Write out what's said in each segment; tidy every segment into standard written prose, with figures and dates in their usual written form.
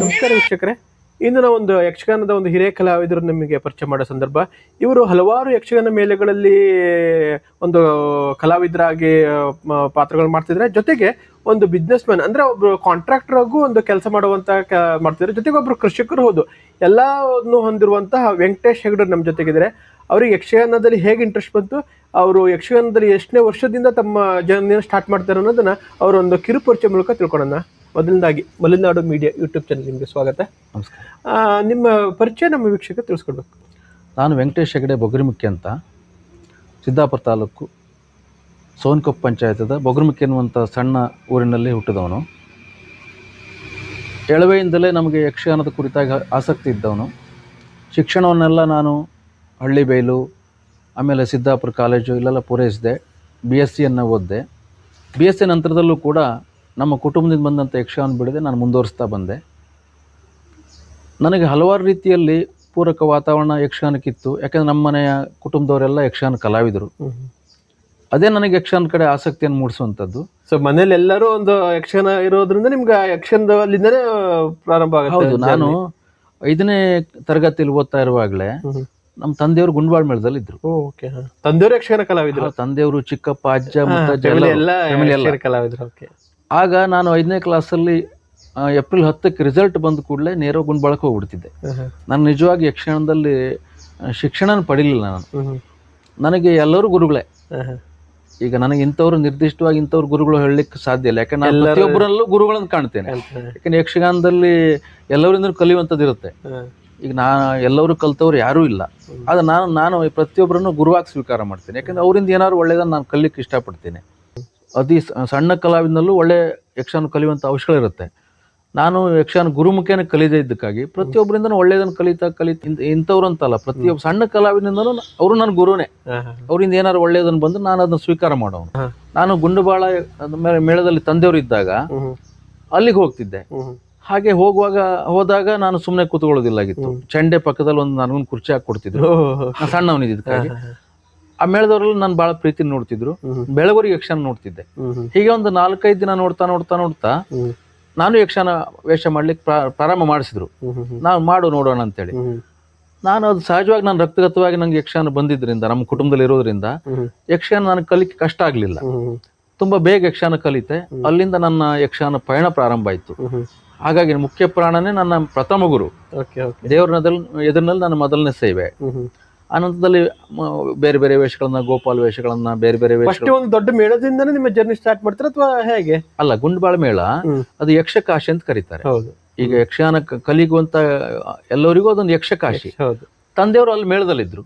ನಮಸ್ಕಾರ ವೀಕ್ಷಕರೇ, ಇಂದು ನಾವು ಒಂದು ಯಕ್ಷಗಾನದ ಒಂದು ಹಿರಿಯ ಕಲಾವಿದರು ನಿಮಗೆ ಪರಿಚಯ ಮಾಡೋ ಸಂದರ್ಭ. ಇವರು ಹಲವಾರು ಯಕ್ಷಗಾನ ಮೇಳೆಗಳಲ್ಲಿ ಒಂದು ಕಲಾವಿದರಾಗಿ ಪಾತ್ರಗಳು ಮಾಡ್ತಿದ್ರೆ, ಜೊತೆಗೆ ಒಂದು ಬಿಸ್ನೆಸ್ ಮ್ಯಾನ್ ಅಂದ್ರೆ ಒಬ್ರು ಕಾಂಟ್ರಾಕ್ಟರ್ ಆಗು ಒಂದು ಕೆಲಸ ಮಾಡುವಂತ ಮಾಡ್ತಿದ್ರೆ, ಜೊತೆಗೆ ಒಬ್ರು ಕೃಷಿಕರು ಹೌದು. ಎಲ್ಲವನ್ನು ಹೊಂದಿರುವಂತಹ ವೆಂಕಟೇಶ್ ಹೆಗಡೆ ನಮ್ಮ ಜೊತೆಗಿದ್ದಾರೆ. ಅವ್ರಿಗೆ ಯಕ್ಷಗಾನದಲ್ಲಿ ಹೇಗೆ ಇಂಟ್ರೆಸ್ಟ್ ಬಂತು, ಅವರು ಯಕ್ಷಗಾನದಲ್ಲಿ ಎಷ್ಟನೇ ವರ್ಷದಿಂದ ತಮ್ಮ ಜರ್ನಿನ ಸ್ಟಾರ್ಟ್ ಮಾಡ್ತಾರೆ ಅನ್ನೋದನ್ನ ಅವರ ಒಂದು ಕಿರು ಪರಿಚಯ ಮೂಲಕ ತಿಳ್ಕೊಳ್ಳೋಣ. ಮೊದಲನೇದಾಗಿ ಮಲೆನಾಡು ಮೀಡಿಯಾ ಯೂಟ್ಯೂಬ್ ಚಾನಲ್ ನಿಮಗೆ ಸ್ವಾಗತ. ನಮಸ್ಕಾರ. ನಿಮ್ಮ ಪರಿಚಯ ನಮ್ಮ ವೀಕ್ಷಕ ತಿಳಿಸ್ಕೊಡ್ಬೇಕು. ನಾನು ವೆಂಕಟೇಶ್ ಹೆಗಡೆ ಬೊಗರಿಮುಖಿ ಅಂತ, ಸಿದ್ದಾಪುರ ತಾಲೂಕು ಸೋನ್ಕೊಪ್ಪ ಪಂಚಾಯತದ ಬೊಗರಿಮುಖಿ ಎನ್ನುವಂಥ ಸಣ್ಣ ಊರಿನಲ್ಲಿ ಹುಟ್ಟಿದವನು. ಎಳವೆಯಿಂದಲೇ ನಮಗೆ ಯಕ್ಷಗಾನದ ಕುರಿತಾಗಿ ಆಸಕ್ತಿ ಇದ್ದವನು. ಶಿಕ್ಷಣವನ್ನೆಲ್ಲ ನಾನು ಹಳ್ಳಿಬೈಲು, ಆಮೇಲೆ ಸಿದ್ದಾಪುರ ಕಾಲೇಜು ಇಲ್ಲೆಲ್ಲ ಪೂರೈಸಿದೆ. BSc ಓದಿದೆ. BSc ನಂತರದಲ್ಲೂ ಕೂಡ ನಮ್ಮ ಕುಟುಂಬದಿಂದ ಬಂದಂಥ ಯಕ್ಷಗಾನ ಬಿಡದೆ ನಾನು ಮುಂದುವರಿಸ್ತಾ ಬಂದೆ. ನನಗೆ ಹಲವಾರು ರೀತಿಯಲ್ಲಿ ಪೂರಕ ವಾತಾವರಣ ಯಕ್ಷಗಾನಕ್ಕಿತ್ತು. ಯಾಕೆಂದರೆ ನಮ್ಮ ಮನೆಯ ಕುಟುಂಬದವರೆಲ್ಲ ಯಕ್ಷಗಾನ ಕಲಾವಿದರು. ಅದೇ ನನಗೆ ಯಕ್ಷಗಾನ ಕಡೆ ಆಸಕ್ತಿಯನ್ನು ಮೂಡಿಸುವಂಥದ್ದು. ಸೊ ಮನೇಲಿ ಎಲ್ಲರೂ ಒಂದು ಯಕ್ಷಗಾನ ಇರೋದ್ರಿಂದ ನಿಮ್ಗೆ ಯಕ್ಷಗಾನದಲ್ಲಿಂದನೇ ಪ್ರಾರಂಭ ಆಗುತ್ತೆ. ಹೌದು, ನಾನು 5ನೇ ತರಗತಿಯಲ್ಲಿ ಓದ್ತಾ ಇರುವಾಗಲೇ ನಮ್ಮ ತಂದೆಯವರು ಗುಂಡ್ವಾಳ ಮೇಳದಲ್ಲಿ ಇದ್ರು. ತಂದೆಯವರು ಯಕ್ಷಗಾನ ಕಲಾವಿದರು. ತಂದೆಯವರು, ಚಿಕ್ಕಪ್ಪ, ಅಜ್ಜ, ಮುತ್ತಜ್ಜ ಎಲ್ಲ ಕಲಾವಿದರು. ಆಗ ನಾನು 5ನೇ ಕ್ಲಾಸಲ್ಲಿ ಏಪ್ರಿಲ್ 10ಕ್ಕೆ ರಿಸಲ್ಟ್ ಬಂದ ಕೂಡಲೇ ನೇರ ಗುಂಡ್ವಾಳಕ್ಕೆ ಹೋಗ್ಬಿಡ್ತಿದ್ದೆ. ನಾನು ನಿಜವಾಗಿ ಯಕ್ಷಗಾನದಲ್ಲಿ ಶಿಕ್ಷಣ ಪಡೀಲಿಲ್ಲ. ನನಗೆ ಎಲ್ಲರೂ ಗುರುಗಳೇ. ಈಗ ನನಗೆ ಇಂಥವ್ರು ನಿರ್ದಿಷ್ಟವಾಗಿ ಇಂಥವ್ರು ಗುರುಗಳು ಹೇಳಲಿಕ್ಕೆ ಸಾಧ್ಯ ಇಲ್ಲ. ಯಾಕಂದ್ರೆ ನಾನು ಪ್ರತಿಯೊಬ್ಬರಲ್ಲೂ ಗುರುಗಳನ್ನು ಕಾಣ್ತೇನೆ. ಯಾಕಂದ್ರೆ ಯಕ್ಷಗಾನದಲ್ಲಿ ಎಲ್ಲರಿಂದ ಕಲಿಯುವಂಥದ್ದು ಇರುತ್ತೆ. ಈಗ ಎಲ್ಲರೂ ಕಲ್ತವ್ರು ಯಾರೂ ಇಲ್ಲ. ಆದ್ರೆ ನಾನು ಪ್ರತಿಯೊಬ್ಬರನ್ನು ಗುರುವಾಗಿ ಸ್ವೀಕಾರ ಮಾಡ್ತೇನೆ. ಯಾಕಂದ್ರೆ ಅವರಿಂದ ಏನಾದ್ರು ಒಳ್ಳೆಯದನ್ನು ನಾನು ಕಲಿಲಿಕ್ಕೆ ಇಷ್ಟಪಡ್ತೇನೆ. ಅತಿ ಸಣ್ಣ ಕಲಾವಿದನಲ್ಲೂ ಒಳ್ಳೆ ಯಕ್ಷಗಾನ ಕಲಿಯುವಂಥ ಅವಶ್ಯಕತೆ. ನಾನು ಯಕ್ಷಗಾನ ಗುರುಮುಖೇನ ಕಲಿದೇ ಇದ್ದಕ್ಕಾಗಿ ಪ್ರತಿಯೊಬ್ಬರಿಂದನೂ ಒಳ್ಳೆಯದನ್ನು ಕಲಿತಾ ಇಂಥವ್ರು ಅಂತಲ್ಲ, ಪ್ರತಿಯೊಬ್ಬ ಸಣ್ಣ ಕಲಾವಿದಿಂದನೂ ಅವರು ನನ್ನ ಗುರುನೇ. ಅವರಿಂದ ಏನಾದ್ರು ಒಳ್ಳೆಯದನ್ನು ಬಂದು ನಾನು ಅದನ್ನ ಸ್ವೀಕಾರ ಮಾಡೋನು. ನಾನು ಗುಂಡುಬಾಳ ಮೇಳದಲ್ಲಿ ತಂದೆಯವರು ಇದ್ದಾಗ ಅಲ್ಲಿಗೆ ಹೋಗ್ತಿದ್ದೆ. ಹಾಗೆ ಹೋದಾಗ ನಾನು ಸುಮ್ಮನೆ ಕೂತ್ಕೊಳ್ಳೋದಿಲ್ಲಾಗಿತ್ತು. ಚಂಡೆ ಪಕ್ಕದಲ್ಲಿ ಒಂದು ನನಗೊಂದು ಕುರ್ಚಿ ಹಾಕಿ ಕೊಡ್ತಿದ್ರು. ಸಣ್ಣವನಿದ್ದಕ್ಕಾಗಿ ಆ ಮೇಳದವರೆಲ್ಲ ನಾನು ಬಹಳ ಪ್ರೀತಿ ನೋಡ್ತಿದ್ರು. ಬೆಳವರಿಗೆ ಯಕ್ಷಗಾನ ನೋಡ್ತಿದ್ದೆ. ಹೀಗೆ ಒಂದು 4-5 ದಿನ ನೋಡ್ತಾ ನಾನು ಯಕ್ಷಗಾನ ವೇಷ ಮಾಡ್ಲಿಕ್ಕೆ ಪ್ರಾರಂಭ ಮಾಡಿಸಿದ್ರು. ನಾವು ನೋಡೋಣ ಅಂತೇಳಿ. ನಾನು ಅದು ಸಹಜವಾಗಿ ನಾನು ರಕ್ತಗತವಾಗಿ ನಂಗೆ ಯಕ್ಷಗಾನ ಬಂದಿದ್ರಿಂದ, ನಮ್ಮ ಕುಟುಂಬದಲ್ಲಿ ಇರೋದ್ರಿಂದ ಯಕ್ಷಗಾನ ನನಗೆ ಕಲಿಕೆ ಕಷ್ಟ ಆಗ್ಲಿಲ್ಲ. ತುಂಬಾ ಬೇಗ ಯಕ್ಷಗಾನ ಕಲಿತೆ. ಅಲ್ಲಿಂದ ನನ್ನ ಯಕ್ಷಗಾನ ಪಯಣ ಪ್ರಾರಂಭ ಆಯ್ತು. ಹಾಗಾಗಿ ಮುಖ್ಯ ಪ್ರಾಣನೇ ನನ್ನ ಪ್ರಥಮ ಗುರು. ದೇವರ ಎದುರಿನಲ್ಲಿ ನನ್ನ ಮೊದಲನೇ ಸೇವೆ. ಅನಂತರದಲ್ಲಿ ಬೇರೆ ಬೇರೆ ವೇಷಗಳನ್ನ, ಗೋಪಾಲ ವೇಷಗಳನ್ನ, ಬೇರೆ ಬೇರೆ ವೇಷ. ಒಂದು ದೊಡ್ಡ ಮೇಳದಿಂದನೇ ನಿಮ್ಮ ಜರ್ನಿ ಸ್ಟಾರ್ಟ್ ಮಾಡ್ತಾರೆ ಅಥವಾ ಹೇಗೆ? ಅಲ್ಲ, ಗುಂಡ್ಬಾಳ ಮೇಳ ಅದು ಯಕ್ಷಕಾಶಿ ಅಂತ ಕರೀತಾರೆ. ಈಗ ಯಕ್ಷಗಾನ ಕಲಿಗುವಂತ ಎಲ್ಲರಿಗೂ ಅದೊಂದು ಯಕ್ಷಕಾಶಿ. ತಂದೆಯವರು ಅಲ್ಲಿ ಮೇಳದಲ್ಲಿದ್ರು.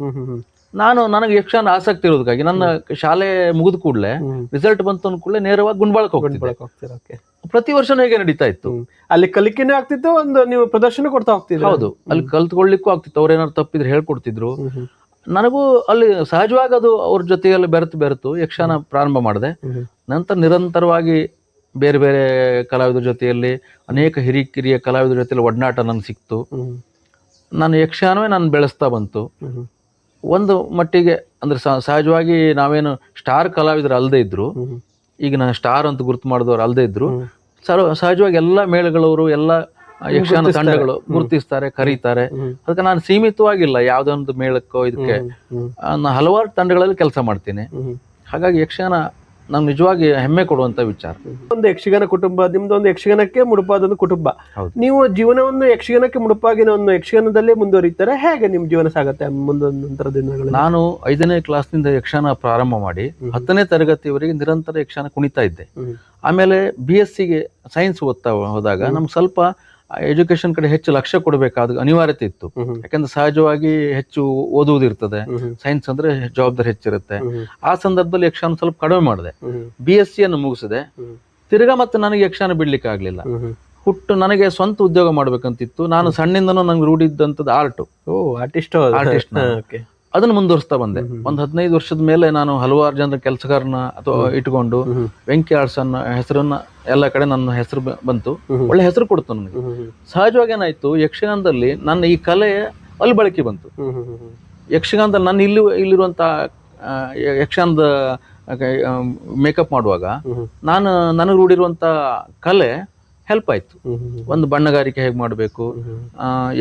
ನನಗೆ ಯಕ್ಷಗಾನ ಆಸಕ್ತಿ ಇರೋದಕ್ಕಾಗಿ ನನ್ನ ಶಾಲೆ ಮುಗಿದ ಕೂಡಲೇ ರಿಸಲ್ಟ್ ಬಂತು ಕೂಡಲೇ ನೇರವಾಗಿ ಗುಂಡ್ಬಾಳಕ್ಕೆ ಹೋಗ್ತಿದ್ದೆ. ಪ್ರತಿ ವರ್ಷನೂ ಹೇಗೆ ನಡೀತಾ ಇತ್ತು. ಅಲ್ಲಿ ಕಲಿಕೆನೂ ಆಗ್ತಿತ್ತು, ಒಂದು ನೀವು ಪ್ರದರ್ಶನ ಕೊಡ್ತಾ ಹೋಗ್ತಿದ್ರು. ಹೌದು, ಅಲ್ಲಿ ಕಲ್ತ್ಕೊಳ್ಳಿಕ್ಕೂ ಆಗ್ತಿತ್ತು. ಅವ್ರೇನಾದ್ರು ತಪ್ಪಿದ್ರೆ ಹೇಳ್ಕೊಡ್ತಿದ್ರು. ನನಗೂ ಅಲ್ಲಿ ಸಹಜವಾಗಿ ಅದು ಅವ್ರ ಜೊತೆಯಲ್ಲಿ ಬೆರೆತು ಯಕ್ಷಗಾನ ಪ್ರಾರಂಭ ಮಾಡಿದೆ. ನಂತರ ನಿರಂತರವಾಗಿ ಬೇರೆ ಬೇರೆ ಕಲಾವಿದರ ಜೊತೆಯಲ್ಲಿ, ಅನೇಕ ಹಿರಿಯ ಕಲಾವಿದರ ಜೊತೆಯಲ್ಲಿ ಒಡನಾಟ ನನ್ಗೆ ಸಿಕ್ತು. ನಾನು ಯಕ್ಷಗಾನವೇ ನಾನು ಬೆಳೆಸ್ತಾ ಬಂತು. ಒಂದು ಮಟ್ಟಿಗೆ ಅಂದ್ರೆ ಸಹಜವಾಗಿ ನಾವೇನು ಸ್ಟಾರ್ ಕಲಾವಿದರು ಅಲ್ಲದೆ ಇದ್ರು, ಈಗ ನಾನು ಸ್ಟಾರ್ ಅಂತ ಗುರುತು ಮಾಡಿದವರು ಅಲ್ಲದೆ ಇದ್ರು, ಸಹಜವಾಗಿ ಎಲ್ಲ ಮೇಳಗಳವರು, ಎಲ್ಲ ಯಕ್ಷಗಾನ ತಂಡಗಳು ಗುರುತಿಸ್ತಾರೆ, ಕರೀತಾರೆ. ಅದಕ್ಕೆ ನಾನು ಸೀಮಿತವಾಗಿಲ್ಲ ಯಾವುದೋ ಒಂದು ಮೇಳಕ್ಕೋ ಇದಕ್ಕೆ. ನಾನು ಹಲವಾರು ತಂಡಗಳಲ್ಲಿ ಕೆಲಸ ಮಾಡ್ತೀನಿ. ಹಾಗಾಗಿ ಯಕ್ಷಗಾನ ನಮ್ಗೆ ನಿಜವಾಗಿ ಹೆಮ್ಮೆ ಕೊಡುವಂತ ವಿಚಾರ. ಒಂದು ಯಕ್ಷಗಾನ ಕುಟುಂಬ ನಿಮ್ದು, ಒಂದು ಯಕ್ಷಗಾನಕ್ಕೆ ಮುಡುಪಾದೊಂದು ಕುಟುಂಬ. ನೀವು ಜೀವನವನ್ನು ಯಕ್ಷಗಾನಕ್ಕೆ ಮುಡುಪಾಗಿ ಒಂದು ಯಕ್ಷಗಾನದಲ್ಲೇ ಮುಂದುವರಿತಾರೆ. ಹೇಗೆ ನಿಮ್ ಜೀವನ ಸಾಗತ್ತೆ ಮುಂದೊಂದು ದಿನಗಳು? ನಾನು 5ನೇ ಕ್ಲಾಸ್ನಿಂದ ಯಕ್ಷಗಾನ ಪ್ರಾರಂಭ ಮಾಡಿ 10ನೇ ತರಗತಿವರೆಗೆ ನಿರಂತರ ಯಕ್ಷಗಾನ ಕುಣಿತಾ ಇದ್ದೆ. ಆಮೇಲೆ BScಗೆ ಸೈನ್ಸ್ ಓದ್ತಾ ಹೋದಾಗ ನಮ್ಗೆ ಸ್ವಲ್ಪ ಎಜುಕೇಶನ್ ಕಡೆ ಹೆಚ್ಚು ಲಕ್ಷ್ಯ ಕೊಡಬೇಕಾದ ಅನಿವಾರ್ಯತೆ ಇತ್ತು. ಯಾಕಂದ್ರೆ ಸಹಜವಾಗಿ ಹೆಚ್ಚು ಓದುವುದಿರ್ತದೆ, ಸೈನ್ಸ್ ಅಂದ್ರೆ ಜವಾಬ್ದಾರಿ ಹೆಚ್ಚಿರುತ್ತೆ. ಆ ಸಂದರ್ಭದಲ್ಲಿ ಯಕ್ಷಗಾನ ಸ್ವಲ್ಪ ಕಡಿಮೆ ಮಾಡಿದೆ. BSc ಮುಗಿಸಿದೆ. ತಿರ್ಗಾ ಮತ್ತೆ ನನಗೆ ಯಕ್ಷಗಾನ ಬಿಡ್ಲಿಕ್ಕೆ ಆಗ್ಲಿಲ್ಲ. ಹುಟ್ಟು ನನಗೆ ಸ್ವಂತ ಉದ್ಯೋಗ ಮಾಡ್ಬೇಕಂತಿತ್ತು. ನಾನು ಸಣ್ಣಿಂದನೂ ನಂಗೆ ರೂಢಿದ್ದಂಥದ್ದು ಆರ್ಟ್. ಆರ್ಟಿಸ್ಟ್. ಓಕೆ. ಅದನ್ನು ಮುಂದುವರಿಸ್ತಾ ಬಂದೆ. ಒಂದು 15 ವರ್ಷದ ಮೇಲೆ ನಾನು ಹಲವಾರು ಜನರ ಕೆಲಸಗಾರನ ಅಥವಾ ಇಟ್ಕೊಂಡು ವೆಂಕಿ ಆರ್ಟ್ಸ್ ಅನ್ನೋ ಹೆಸರನ್ನ ಎಲ್ಲ ಕಡೆ ನನ್ನ ಹೆಸರು ಬಂತು. ಒಳ್ಳೆ ಹೆಸರು ಕೊಡ್ತು ನನಗೆ. ಸಹಜವಾಗಿ ಏನಾಯ್ತು, ಯಕ್ಷಗಾನದಲ್ಲಿ ನನ್ನ ಈ ಕಲೆ ಅಲ್ಲಿ ಬಳಕೆ ಬಂತು. ಯಕ್ಷಗಾನದಲ್ಲಿ ನಾನು ಇಲ್ಲಿರುವಂತ ಯಕ್ಷಗಾನದ ಮೇಕಪ್ ಮಾಡುವಾಗ ನನಗೆ ರೂಢಿರುವಂತ ಕಲೆ ಹೆಲ್ಪ್ ಆಯ್ತು. ಒಂದು ಬಣ್ಣಗಾರಿಕೆ ಹೇಗೆ ಮಾಡಬೇಕು,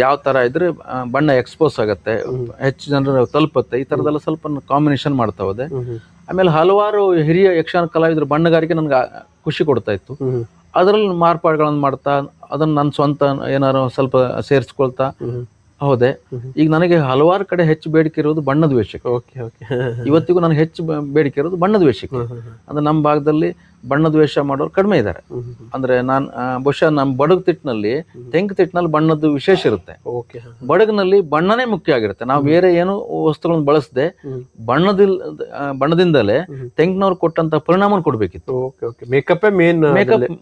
ಯಾವ ತರ ಇದ್ರೆ ಬಣ್ಣ ಎಕ್ಸ್ಪೋಸ್ ಆಗತ್ತೆ, ಹೆಚ್ಚು ಜನರು ತಲುಪತ್ತೆ, ಈ ತರದೆಲ್ಲ ಸ್ವಲ್ಪ ಕಾಂಬಿನೇಷನ್ ಮಾಡ್ತಾ ಹೋದೆ. ಆಮೇಲೆ ಹಲವಾರು ಹಿರಿಯ ಯಕ್ಷಗಾನ ಕಲಾವಿದರು ಬಣ್ಣಗಾರಿಕೆ ನನ್ಗೆ ಖುಷಿ ಕೊಡ್ತಾ ಇತ್ತು. ಅದರಲ್ಲಿ ಮಾರ್ಪಾಡುಗಳನ್ನು ಮಾಡ್ತಾ ಅದನ್ನ ನನ್ನ ಸ್ವಂತ ಏನಾರು ಸ್ವಲ್ಪ ಸೇರಿಸ್ಕೊಳ್ತಾ ಹೋದೆ. ಈಗ ನನಗೆ ಹಲವಾರು ಕಡೆ ಹೆಚ್ಚು ಬೇಡಿಕೆ ಇರೋದು ಬಣ್ಣದ ವೇಷಕ್ಕೆ. ಇವತ್ತಿಗೂ ನನಗೆ ಹೆಚ್ಚು ಬೇಡಿಕೆ ಇರೋದು ಬಣ್ಣದ ವೇಷಕ್ಕೆ. ಅಂದ್ರೆ ನಮ್ಮ ಭಾಗದಲ್ಲಿ ಬಣ್ಣದ ವೇಷ ಮಾಡೋರು ಕಡಿಮೆ ಇದ್ದಾರೆ. ಅಂದ್ರೆ ನಾನು ಬಹುಶಃ ನಮ್ಮ ಬಡಗ್ ತಿಟ್ಟಿನಲ್ಲಿ ತೆಂಗು ತಿಟ್ಟಿನಲ್ಲಿ ಬಣ್ಣದ ವಿಶೇಷ ಇರುತ್ತೆ. ಬಡಗ್ನಲ್ಲಿ ಬಣ್ಣನೇ ಮುಖ್ಯ ಆಗಿರುತ್ತೆ. ನಾವು ಬೇರೆ ಏನು ವಸ್ತುಗಳನ್ನು ಬಳಸದೆ ಬಣ್ಣದಿಂದಲೇ ತೆಂಗಿನವ್ರು ಕೊಟ್ಟಂತ ಪರಿಣಾಮ ಕೊಡ್ಬೇಕಿತ್ತು. ಮೇಕಪ್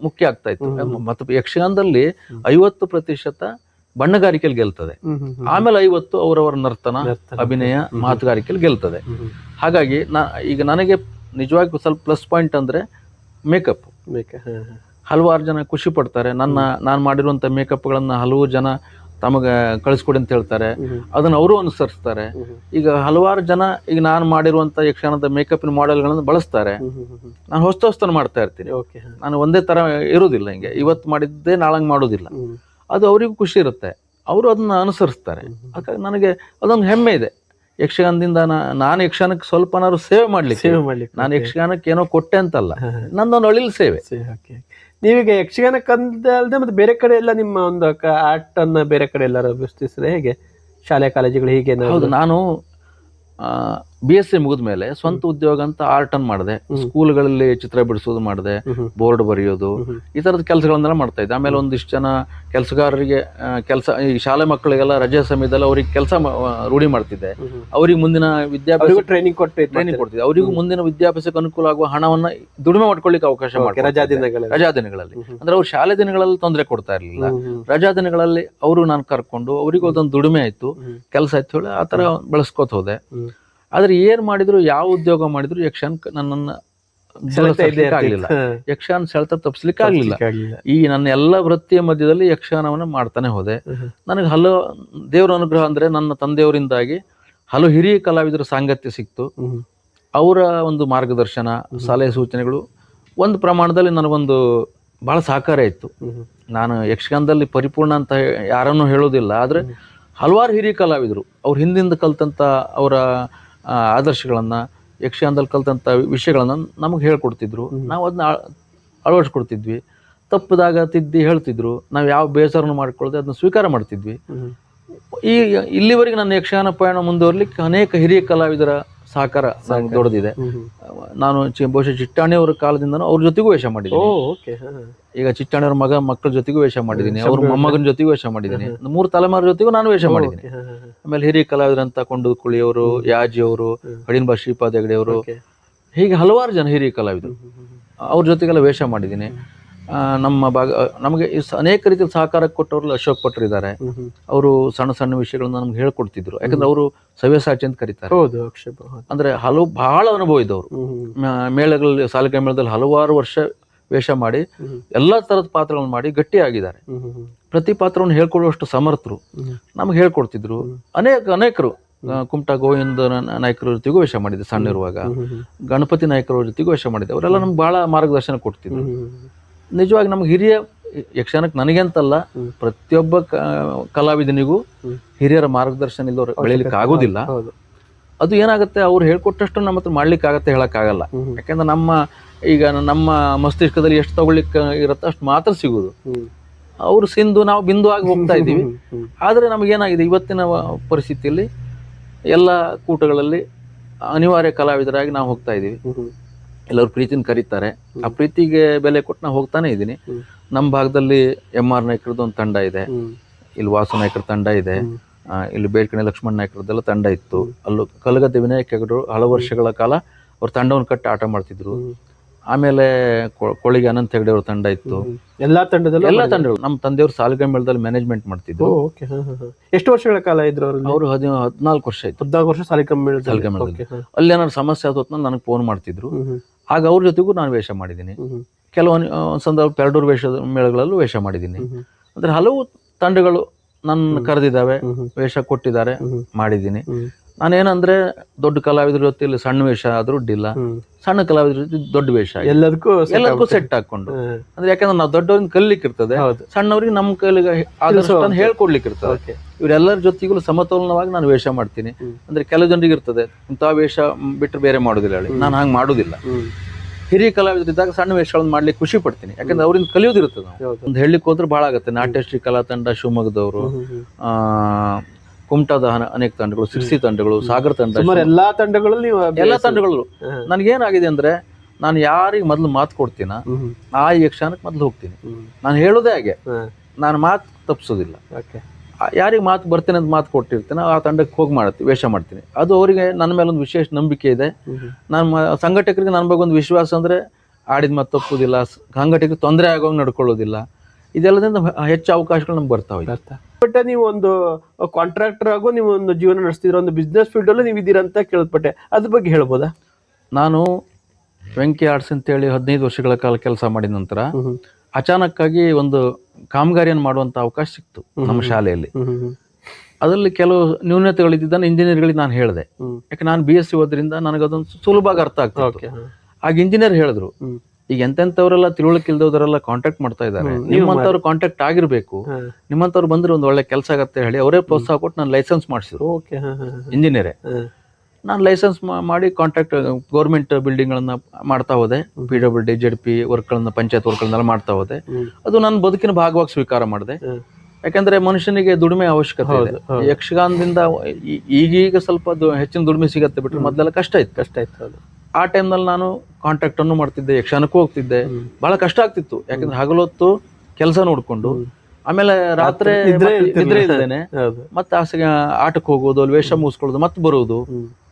ಮುಖ್ಯ ಆಗ್ತಾ ಇತ್ತು. ಮತ್ತು ಯಕ್ಷಗಾನದಲ್ಲಿ 50% ಬಣ್ಣಗಾರಿಕೆಯಲ್ಲಿ ಗೆಲ್ತದೆ, ಆಮೇಲೆ 50 ಅವರವರ ನರ್ತನ, ಅಭಿನಯ, ಮಾತುಗಾರಿಕೆಯಲ್ಲಿ ಗೆಲ್ತದೆ. ಹಾಗಾಗಿ ಈಗ ನನಗೆ ನಿಜವಾಗಿ ಸ್ವಲ್ಪ ಪ್ಲಸ್ ಪಾಯಿಂಟ್ ಅಂದ್ರೆ ಮೇಕಪ್. ಹಲವಾರು ಜನ ಖುಷಿ ಪಡ್ತಾರೆ. ನಾನು ಮಾಡಿರುವಂತ ಮೇಕಪ್ಗಳನ್ನ ಹಲವು ಜನ ತಮಗೆ ಕಳಿಸ್ಕೊಡಿ ಅಂತ ಹೇಳ್ತಾರೆ. ಅದನ್ನ ಅವರು ಅನುಸರಿಸ್ತಾರೆ. ಈಗ ಹಲವಾರು ಜನ ಈಗ ನಾನು ಮಾಡಿರುವಂತ ಯಕ್ಷಗಾನದ ಮೇಕಪ್ನ ಮಾಡೆಲ್ಗಳನ್ನು ಬಳಸ್ತಾರೆ. ನಾನು ಹೊಸ್ತನ ಮಾಡ್ತಾ ಇರ್ತೀನಿ. ನಾನು ಒಂದೇ ತರ ಇರುವುದಿಲ್ಲ. ಹಿಂಗೆ ಇವತ್ತು ಮಾಡಿದ್ದೇ ನಾಳಂಗ್ ಮಾಡೋದಿಲ್ಲ. ಅದು ಅವರಿಗೂ ಖುಷಿ ಇರುತ್ತೆ, ಅವರು ಅದನ್ನ ಅನುಸರಿಸ್ತಾರೆ. ಹಾಗಾಗಿ ನನಗೆ ಅದೊಂದು ಹೆಮ್ಮೆ ಇದೆ. ಯಕ್ಷಗಾನದಿಂದ ನಾನು ಯಕ್ಷಗಾನಕ್ಕೆ ಸ್ವಲ್ಪನಾದ್ರು ಸೇವೆ ಮಾಡ್ಲಿಕ್ಕೆ ನಾನು ಯಕ್ಷಗಾನಕ್ಕೆ ಏನೋ ಕೊಟ್ಟೆ ಅಂತಲ್ಲ, ನಂದೊಂದು ಅಳಿಲ್ ಸೇವೆ. ನೀವೀಗ ಯಕ್ಷಗಾನಕ್ಕಂತ ಅಲ್ಲದೆ ಮತ್ತೆ ಬೇರೆ ಕಡೆ ಎಲ್ಲ ನಿಮ್ಮ ಒಂದು ಆರ್ಟ್ ಅನ್ನ ಬೇರೆ ಕಡೆ ಎಲ್ಲಾರು ವಿಸ್ತರಿಸಿದ್ರೆ ಹೇಗೆ? ಶಾಲೆ ಕಾಲೇಜುಗಳು ಹೀಗೆ? ಹೌದು, ನಾನು BSc ಮುಗಿದ ಮೇಲೆ ಸ್ವಂತ ಉದ್ಯೋಗ ಅಂತ ಆರ್ಟ್ ಅನ್ನು ಮಾಡಿದೆ. ಸ್ಕೂಲ್ಗಳಲ್ಲಿ ಚಿತ್ರ ಬಿಡಿಸೋದು ಮಾಡಿದೆ, ಬೋರ್ಡ್ ಬರೆಯೋದು, ಈ ತರದ ಕೆಲಸಗಳನ್ನೆಲ್ಲ ಮಾಡ್ತಾ ಇದ್ದೆ. ಆಮೇಲೆ ಒಂದಿಷ್ಟು ಜನ ಕೆಲಸಗಾರರಿಗೆ ಈ ಶಾಲೆ ಮಕ್ಕಳಿಗೆಲ್ಲ ರಜೆ ಸಮಯದಲ್ಲಿ ಅವ್ರಿಗೆ ಕೆಲಸ ರೂಢಿ ಮಾಡ್ತಿದ್ದೆ. ಅವ್ರಿಗೆ ಮುಂದಿನ ವಿದ್ಯಾಭ್ಯಾಸ ಟ್ರೈನಿಂಗ್ ಕೊಡ್ತಿದ್ದೆ. ಅವರಿಗೂ ಮುಂದಿನ ವಿದ್ಯಾಭ್ಯಾಸಕ್ಕೆ ಅನುಕೂಲ ಆಗುವ ಹಣವನ್ನ ದುಡಿಮೆ ಮಾಡ್ಕೊಳ್ಳಿಕ್ಕೆ ಅವಕಾಶ ಮಾಡ್ತಾರೆ ರಜಾ ದಿನಗಳಲ್ಲಿ. ಅಂದ್ರೆ ಅವ್ರು ಶಾಲೆ ದಿನಗಳಲ್ಲಿ ತೊಂದರೆ ಕೊಡ್ತಾ ಇರ್ಲಿಲ್ಲ. ರಜಾ ದಿನಗಳಲ್ಲಿ ಅವರು ನಾನು ಕರ್ಕೊಂಡು ಅವರಿಗೂ ಅದೊಂದು ದುಡಿಮೆ ಆಯ್ತು, ಕೆಲಸ ಆಯ್ತು ಹೇಳಿ ಆ ತರ ಬೆಳೆಸ್ಕೋತ ಹೋದೆ. ಆದ್ರೆ ಏನ್ ಮಾಡಿದ್ರು, ಯಾವ ಉದ್ಯೋಗ ಮಾಡಿದ್ರು ಯಕ್ಷಗಾನ ನನ್ನನ್ನ ಆಗ್ಲಿಲ್ಲ. ಯಕ್ಷಗಾನ ಸೆಳೆತ ತಪ್ಪಿಸ್ಲಿಕ್ಕೆ ಆಗ್ಲಿಲ್ಲ. ಈ ನನ್ನ ಎಲ್ಲ ವೃತ್ತಿಯ ಮಧ್ಯದಲ್ಲಿ ಯಕ್ಷಗಾನವನ್ನ ಮಾಡ್ತಾನೆ ಹೋದೆ. ನನಗೆ ದೇವರ ಅನುಗ್ರಹ ಅಂದ್ರೆ ನನ್ನ ತಂದೆಯವರಿಂದಾಗಿ ಹಲವು ಹಿರಿಯ ಕಲಾವಿದರ ಸಾಂಗತ್ಯ ಸಿಕ್ತು. ಅವರ ಒಂದು ಮಾರ್ಗದರ್ಶನ, ಸಲಹೆ ಸೂಚನೆಗಳು ಒಂದು ಪ್ರಮಾಣದಲ್ಲಿ ನನಗೊಂದು ಬಹಳ ಸಹಕಾರ ಇತ್ತು. ನಾನು ಯಕ್ಷಗಾನದಲ್ಲಿ ಪರಿಪೂರ್ಣ ಅಂತ ಯಾರನ್ನೂ ಹೇಳೋದಿಲ್ಲ. ಆದ್ರೆ ಹಲವಾರು ಹಿರಿಯ ಕಲಾವಿದರು ಅವ್ರ ಹಿಂದಿಂದ ಕಲ್ತಂತ ಅವರ ಆದರ್ಶಗಳನ್ನ, ಯಕ್ಷಗಾನದಲ್ಲಿ ಕಲ್ತಂತ ವಿಷಯಗಳನ್ನ ನಮಗೆ ಹೇಳ್ಕೊಡ್ತಿದ್ರು. ನಾವು ಅದನ್ನ ಅಳವಡಿಸ್ಕೊಡ್ತಿದ್ವಿ. ತಪ್ಪದಾಗ ತಿದ್ದಿ ಹೇಳ್ತಿದ್ರು. ನಾವು ಯಾವ ಬೇಸರನ್ನು ಮಾಡ್ಕೊಳ್ದೆ ಅದನ್ನ ಸ್ವೀಕಾರ ಮಾಡ್ತಿದ್ವಿ. ಇಲ್ಲಿವರೆಗೆ ನನ್ನ ಯಕ್ಷಗಾನ ಪಯಣ ಮುಂದುವರ್ಲಿಕ್ಕೆ ಅನೇಕ ಹಿರಿಯ ಕಲಾವಿದರ ಸಹಕಾರ ದೊಡ್ಡದಿದೆ. ನಾನು ಬಹುಶಃ ಚಿಟ್ಟಾಣಿಯವರ ಕಾಲದಿಂದನೂ ಅವ್ರ ಜೊತೆಗೂ ವೇಷ ಮಾಡಿದ್ದೀನಿ. ಈಗ ಚಿಟ್ಟಾಣಿಯವರ ಮಕ್ಕಳ ಜೊತೆಗೂ ವೇಷ ಮಾಡಿದ್ದೀನಿ, ಅವ್ರ ಮೊಮ್ಮಗನ ಜೊತೆಗೂ ವೇಷ ಮಾಡಿದ್ದೀನಿ, 3 ತಲೆಮಾರ ಜೊತೆಗೂ ನಾನು ವೇಷ ಮಾಡಿದ್ದೀನಿ. ಆಮೇಲೆ ಹಿರಿಯ ಕಲಾವಿದರಂತ ಕೊಂಡುಕುಳಿಯವರು, ಯಾಜಿಯವರು, ಹಡಿನ್ಬಾ ಶ್ರೀಪಾದ ಹೆಗಡೆ ಅವರು, ಹೀಗೆ ಹಲವಾರು ಜನ ಹಿರಿಯ ಕಲಾವಿದರು ಅವ್ರ ಜೊತೆಗೆಲ್ಲ ವೇಷ ಮಾಡಿದ್ದೀನಿ. ನಮ್ಮ ನಮಗೆ ಅನೇಕ ರೀತಿಯಲ್ಲಿ ಸಹಕಾರ ಕೊಟ್ಟವ್ರಲ್ಲಿ ಅಶೋಕ್ ಭಟ್ರು ಇದ್ದಾರೆ. ಅವರು ಸಣ್ಣ ಸಣ್ಣ ವಿಷಯಗಳನ್ನ ನಮ್ಗೆ ಹೇಳ್ಕೊಡ್ತಿದ್ರು. ಯಾಕಂದ್ರೆ ಅವರು ಸವ್ಯಸಾಚಿ ಅಂತ ಕರೀತಾರೆ. ಅಂದ್ರೆ ಬಹಳ ಅನುಭವ ಇದ್ದವರು. ಮೇಳಗಳಲ್ಲಿ, ಸಾಲಿಗ್ರಾಮ ಮೇಳದಲ್ಲಿ ಹಲವಾರು ವರ್ಷ ವೇಷ ಮಾಡಿ ಎಲ್ಲಾ ತರದ ಪಾತ್ರಗಳನ್ನು ಮಾಡಿ ಗಟ್ಟಿಯಾಗಿದ್ದಾರೆ. ಪ್ರತಿ ಪಾತ್ರವನ್ನು ಹೇಳ್ಕೊಡುವಷ್ಟು ಸಮರ್ಥರು. ನಮ್ಗೆ ಹೇಳ್ಕೊಡ್ತಿದ್ರು. ಅನೇಕರು ಕುಮಟಾ ಗೋವಿಂದ ನಾಯ್ಕರ ಜೊತೆಗೂ ವೇಷ ಮಾಡಿದ್ದೆ ಸಣ್ಣ ಇರುವಾಗ. ಗಣಪತಿ ನಾಯ್ಕರ ಜೊತೆಗೂ ವೇಷ ಮಾಡಿದ್ದೆ. ಅವರೆಲ್ಲ ನಮ್ಗೆ ಬಹಳ ಮಾರ್ಗದರ್ಶನ ಕೊಡ್ತಿದ್ರು. ನಿಜವಾಗಿ ನಮ್ಗೆ ಹಿರಿಯ ಯಕ್ಷಗಾನಕ್ಕೆ ನನಗೆ ಅಂತಲ್ಲ, ಪ್ರತಿಯೊಬ್ಬ ಕಲಾವಿದನಿಗೂ ಹಿರಿಯರ ಮಾರ್ಗದರ್ಶನ ಇಲ್ಲವ್ರು ಬೆಳಿಲಿಕ್ಕೆ ಆಗೋದಿಲ್ಲ. ಅದು ಏನಾಗುತ್ತೆ, ಅವ್ರು ಹೇಳ್ಕೊಟ್ಟಷ್ಟು ನಮ್ಮ ಹತ್ರ ಮಾಡ್ಲಿಕ್ಕೆ ಆಗತ್ತೆ ಹೇಳಕ್ಕಾಗಲ್ಲ. ಯಾಕಂದ್ರೆ ನಮ್ಮ ಮಸ್ತಿಷ್ಕದಲ್ಲಿ ಎಷ್ಟು ತಗೊಳ್ಲಿಕ್ಕೆ ಇರುತ್ತೆ ಅಷ್ಟು ಮಾತ್ರ ಸಿಗುದು. ಅವ್ರು ಸಿಂಧು, ನಾವು ಬಿಂದು ಆಗಿ ಹೋಗ್ತಾ ಇದ್ದೀವಿ. ಆದ್ರೆ ನಮಗೇನಾಗಿದೆ, ಇವತ್ತಿನ ಪರಿಸ್ಥಿತಿಯಲ್ಲಿ ಎಲ್ಲ ಕೂಟಗಳಲ್ಲಿ ಅನಿವಾರ್ಯ ಕಲಾವಿದರಾಗಿ ನಾವು ಹೋಗ್ತಾ ಇದ್ದೀವಿ. ಎಲ್ಲರೂ ಪ್ರೀತಿನ ಕರೀತಾರೆ. ಆ ಪ್ರೀತಿಗೆ ಬೆಲೆ ಕೊಟ್ಟು ನಾವು ಹೋಗ್ತಾನೆ ಇದ್ದೀನಿ. ನಮ್ಮ ಭಾಗದಲ್ಲಿ MR ನಾಯ್ಕರದ್ದು ಒಂದು ತಂಡ ಇದೆ, ಇಲ್ಲಿ ವಾಸು ನಾಯ್ಕರ ತಂಡ ಇದೆ, ಇಲ್ಲಿ ಬೇಡ್ಕಣೆ ಲಕ್ಷ್ಮಣ್ ನಾಯ್ಕರದ್ದೆಲ್ಲ ತಂಡ ಇತ್ತು. ಅಲ್ಲೂ ಕಲಗದ್ದೆ ವಿನಾಯಕ್ ಹೆಗಡೆ ಹಲವು ವರ್ಷಗಳ ಕಾಲ ಅವ್ರ ತಂಡವನ್ನು ಕಟ್ಟಿ ಆಟ ಮಾಡ್ತಿದ್ರು. ಆಮೇಲೆ ಕೊಳಿಗೆ ಅನಂತ ಹೆಗಡೆ ಅವ್ರ ತಂಡ ಇತ್ತು. ಎಲ್ಲಾ ತಂಡದಲ್ಲೂ ಎಲ್ಲಾ ತಂಡಗಳು. ನಮ್ಮ ತಂದೆಯವರು ಸಾಲಿಗ್ರಾಮ ಮೇಳದಲ್ಲಿ ಮ್ಯಾನೇಜ್ಮೆಂಟ್ ಮಾಡ್ತಿದ್ರು. ಓಕೆ. ಎಷ್ಟು ವರ್ಷಗಳ ಕಾಲ ಇದ್ರು ಅವರು? ಅವರು 14 ವರ್ಷ ಆಯ್ತು. 14 ವರ್ಷ ಸಾಲಿಗ್ರಾಮ ಸಾಲಿಗ್ರಾಮ ಮೇಳದಲ್ಲಿ. ಅಲ್ಲಿ ಏನಾದ್ರು ಸಮಸ್ಯೆ ಆದ ಹೊತ್ತಿನಲ್ಲಿ ನನಗೆ ಫೋನ್ ಮಾಡ್ತಿದ್ರು. ಆಗ ಅವ್ರ ಜೊತೆಗೂ ನಾನು ವೇಷ ಮಾಡಿದ್ದೀನಿ. ಕೆಲವು ಸಂದರ್ಭ ಪೆರಡೂರು ವೇಷದ ಮೇಳಗಳಲ್ಲೂ ವೇಷ ಮಾಡಿದ್ದೀನಿ. ಅಂದ್ರೆ ಹಲವು ತಂಡಗಳು ನನ್ನ ಕರೆದಿದ್ದಾವೆ, ವೇಷ ಕೊಟ್ಟಿದ್ದಾರೆ, ಮಾಡಿದ್ದೀನಿ. ನಾನೇನಂದ್ರೆ ದೊಡ್ಡ ಕಲಾವಿದ್ರ ಜೊತೆಲಿ ಸಣ್ಣ ವೇಷ ಆದ್ರೂ ಅಡ್ಡಿಲ್ಲ, ಸಣ್ಣ ಕಲಾವಿದ್ರ ಜೊತೆ ದೊಡ್ಡ ವೇಷ, ಎಲ್ಲದಕ್ಕೂ ಸೆಟ್ ಹಾಕೊಂಡು. ಅಂದ್ರೆ ಯಾಕಂದ್ರೆ ನಾವು ದೊಡ್ಡವ್ರಿಂದ ಕಲಿಲಿಕ್ಕೆ ಇರ್ತದೆ, ಸಣ್ಣವ್ರಿಗೆ ನಮ್ಮ ಕೈಲಿಗೆ ಆದಷ್ಟು ಹೇಳ್ಕೊಡ್ಲಿಕ್ಕೆ ಇರ್ತದೆ. ಇವರೆಲ್ಲರ ಜೊತೆಗೂ ಸಮತೋಲನವಾಗಿ ನಾನು ವೇಷ ಮಾಡ್ತೀನಿ. ಅಂದ್ರೆ ಕೆಲವು ಜನರಿಗೆ ಇರ್ತದೆ ಇಂಥ ವೇಷ ಬಿಟ್ಟರೆ ಬೇರೆ ಮಾಡೋದಿಲ್ಲ ಹೇಳಿ, ನಾನು ಹಂಗೆ ಮಾಡೋದಿಲ್ಲ. ಹಿರಿಯ ಕಲಾವಿದರಿದ್ದಾಗ ಸಣ್ಣ ವೇಷಗಳನ್ನು ಮಾಡ್ಲಿಕ್ಕೆ ಖುಷಿ ಪಡ್ತೀನಿ, ಯಾಕಂದ್ರೆ ಅವ್ರಿಂದ ಕಲಿಯೋದಿರ್ತದೆ. ಒಂದು ಹೇಳಲಿಕ್ಕೆ ಹೋದ್ರೆ ಭಾಳ ಆಗುತ್ತೆ. ನಾಟ್ಯಶ್ರೀ ಕಲಾ ತಂಡ ಶಿವಮೊಗ್ಗದವರು, ಕುಮಟಾದ ಅನೇಕ ತಂಡಗಳು, ಸಿರ್ಸಿ ತಂಡಗಳು, ಸಾಗರ ತಂಡ, ಎಲ್ಲಾ ತಂಡಗಳಲ್ಲಿ ನನಗೇನಾಗಿದೆ ಅಂದ್ರೆ ನಾನು ಯಾರಿಗೆ ಮೊದಲು ಮಾತು ಕೊಡ್ತೀನ ಆ ಯಕ್ಷಗಾನಕ್ಕೆ ಮೊದಲು ಹೋಗ್ತೀನಿ. ನಾನು ಹೇಳೋದೇ ಹಾಗೆ, ನಾನು ಮಾತು ತಪ್ಪಿಸೋದಿಲ್ಲ. ಯಾರಿಗೆ ಮಾತು ಬರ್ತೇನೆ ಅಂತ ಮಾತು ಕೊಟ್ಟಿರ್ತೀನಿ ಆ ತಂಡಕ್ಕೆ ಹೋಗಿ ವೇಷ ಮಾಡ್ತೀನಿ. ಅದು ಅವರಿಗೆ ನನ್ನ ಮೇಲೆ ಒಂದು ವಿಶೇಷ ನಂಬಿಕೆ ಇದೆ. ನಾನು ಸಂಘಟಕರಿಗೆ ನನ್ನ ಬಗ್ಗೆ ಒಂದು ವಿಶ್ವಾಸ ಅಂದ್ರೆ ಆಡಿದ ಮಾತು ತಪ್ಪುದಿಲ್ಲ, ಸಂಘಟಕರಿಗೆ ತೊಂದರೆ ಆಗೋಂಗೆ ನಡ್ಕೊಳ್ಳೋದಿಲ್ಲ. ಇದೆಲ್ಲದಿಂದ ಹೆಚ್ಚು ಅವಕಾಶಗಳು ನಮ್ಗೆ ಬರ್ತಾವೆ. ಬಟ್ ನೀವು ಒಂದು ಕಾಂಟ್ರಾಕ್ಟರ್ ಆಗೋ ನೀವು ಒಂದು ಜೀವನ ನಡೆಸ್ತಿದ್ರ, ಒಂದು ಬಿಸ್ನೆಸ್ ಫೀಲ್ಡ್ ಅಲ್ಲೂ ನೀವು ಇದ್ದೀರಾ ಅಂತ ಕೇಳ್ಪಟ್ಟೆ, ಅದ್ರ ಬಗ್ಗೆ ಹೇಳ್ಬೋದಾ? ನಾನು ವೆಂಕಿ ಆರ್ಟ್ಸ್ ಅಂತೇಳಿ 15 ವರ್ಷಗಳ ಕಾಲ ಕೆಲಸ ಮಾಡಿದ ನಂತರ ಅಚಾನಕ್ ಆಗಿ ಒಂದು ಕಾಮಗಾರಿಯನ್ನು ಮಾಡುವಂತ ಅವಕಾಶ ಸಿಕ್ತು ನಮ್ಮ ಶಾಲೆಯಲ್ಲಿ. ಅದರಲ್ಲಿ ಕೆಲವು ನ್ಯೂನತೆಗಳಿದ್ದಾನೆ ಇಂಜಿನಿಯರ್ಗಳಿಗೆ ನಾನು ಹೇಳಿದೆ. ಯಾಕೆ ನಾನು BSc ಓದ್ರಿಂದ ನನಗದೊಂದು ಸುಲಭವಾಗಿ ಅರ್ಥ ಆಗ್ತದೆ. ಆಗ ಇಂಜಿನಿಯರ್ ಹೇಳಿದ್ರು, ಈಗ ಎಂತೆಂಥವ್ರೆಲ್ಲ ತಿಳುವಳಿಕೆ ಇಲ್ದವರೆಲ್ಲ ಕಾಂಟ್ಯಾಕ್ಟ್ ಮಾಡ್ತಾ ಇದ್ದಾರೆ, ನಿಮ್ಮಂತವ್ರು ಕಾಂಟ್ಯಾಕ್ಟ್ ಆಗಿರ್ಬೇಕು, ನಿಮ್ಮಂತವ್ರು ಬಂದ್ರೆ ಒಂದು ಒಳ್ಳೆ ಕೆಲಸ ಆಗತ್ತೆ ಹೇಳಿ ಅವರೇ ಪ್ರೋತ್ಸಾಹ ಕೊಟ್ಟು ನಾನು ಲೈಸೆನ್ಸ್ ಮಾಡಿಸಿದ್ರು. ಇಂಜಿನಿಯರೇ ನಾನು ಲೈಸೆನ್ಸ್ ಮಾಡಿ ಕಾಂಟ್ರಾಕ್ಟ್ ಗೌರ್ಮೆಂಟ್ ಬಿಲ್ಡಿಂಗ್ ಗಳನ್ನ ಮಾಡ್ತಾ ಹೋದೆ. PWD ZP ವರ್ಕ್ಗಳನ್ನ, ಪಂಚಾಯತ್ ವರ್ಕ್ಗಳನ್ನೆಲ್ಲ ಮಾಡ್ತಾ ಹೋದೆ. ಅದು ನನ್ನ ಬದುಕಿನ ಭಾಗವಾಗಿ ಸ್ವೀಕಾರ ಮಾಡಿದೆ. ಯಾಕಂದ್ರೆ ಮನುಷ್ಯನಿಗೆ ದುಡಿಮೆ ಅವಶ್ಯಕತೆ ಇದೆ. ಯಕ್ಷಗಾನದಿಂದ ಈಗೀಗ ಸ್ವಲ್ಪ ಹೆಚ್ಚಿನ ದುಡಿಮೆ ಸಿಗತ್ತೆ, ಬಿಟ್ರೆ ಮೊದಲೆಲ್ಲ ಕಷ್ಟ ಇತ್ತು. ಆ ಟೈಮ್ನಲ್ಲಿ ನಾನು ಕಾಂಟ್ರಾಕ್ಟ್ ಅನ್ನು ಮಾಡ್ತಿದ್ದೆ, ಯಕ್ಷಗಾನಕ್ಕೂ ಹೋಗ್ತಿದ್ದೆ. ಬಹಳ ಕಷ್ಟ ಆಗ್ತಿತ್ತು, ಯಾಕಂದ್ರೆ ಹಗಲೊತ್ತು ಕೆಲಸ ನೋಡ್ಕೊಂಡು ಆಮೇಲೆ ರಾತ್ರಿ ನಿದ್ರೆ ಇದ್ದೇನೆ, ಮತ್ತೆ ಆಟಕ್ಕೆ ಹೋಗೋದು, ಅಲ್ಲಿ ವೇಷ ಮುಗಿಸ್ಕೊಳ್ಳೋದು, ಮತ್ತೆ ಬರೋದು,